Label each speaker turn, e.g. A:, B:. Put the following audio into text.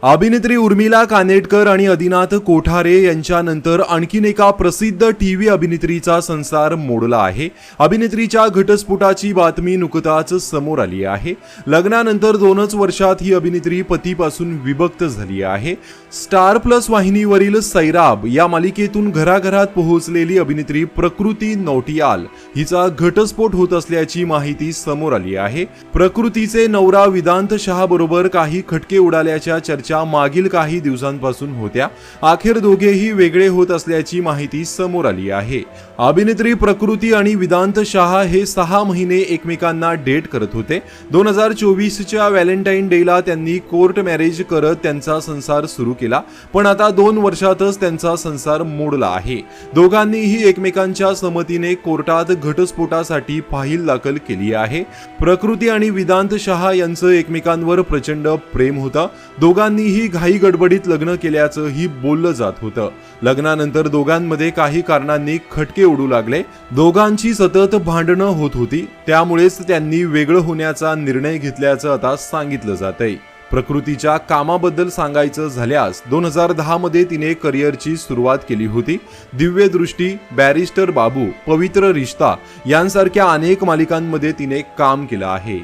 A: अभिनेत्री उर्मिला कानेटकर आणि आदिनाथ कोठारे यांच्यानंतर आणखीन एका प्रसिद्ध टीव्ही अभिनेत्रीचा संसार मोडला आहे। अभिनेत्रीच्या घटस्फोटाची बातमी नुकताच समोर आली आहे। लग्नानंतर 2च वर्षात ही अभिनेत्री पतीपासून विभक्त झाली आहे। स्टार प्लस वाहिनीवरील सैराब या मालिकेतून घराघरात पोहोचलेली अभिनेत्री प्रकृती नौटियाल हिचा घटस्फोट होत असल्याची माहिती समोर आली आहे। प्रकृतीचे नवरा विदांत शहा बरोबर काही खटके उडाल्याच्या चर्चा मागील काही दिवसांपासून होत्या। अखेर दोघेही वेगळे होत असल्याची माहिती समोर आली आहे। अभिनेत्री प्रकृती आणि विदांत शहा हे 6 महिने एकमेकांना डेट करत होते। 2024च्या व्हॅलेंटाईन डेला त्यांनी कोर्ट मॅरेज करत त्यांचा संसार सुरू केला, पण आता 2 वर्षातच त्यांचा संसार मोडला आहे। दोघांनीही एकमेकांच्या संमतीने कोर्टात घटस्फोटासाठी फाईल दाखल केली आहे। प्रकृती आणि विदांत शहा यांचं एकमेकांवर प्रचंड प्रेम होतं। दोघांनीही घाई गडबडीत लग्न केल्याचंही बोललं जात होतं। लग्नानंतर दोघांमध्ये काही कारणांनी खटके उडू लागले। दोघांची सतत भांडणं होत होती, त्यामुळेच त्यांनी वेगळं होण्याचा निर्णय घेतल्याचं आता सांगितलं जातंय। प्रकृतीच्या कामाबद्दल सांगायचं झाल्यास 2010 मध्ये तिने करिअरची सुरुवात केली होती। दिव्य दृष्टी, बॅरिस्टर बाबू, पवित्र रिश्ता यांसारख्या अनेक मालिकांमध्ये तिने काम केलं आहे।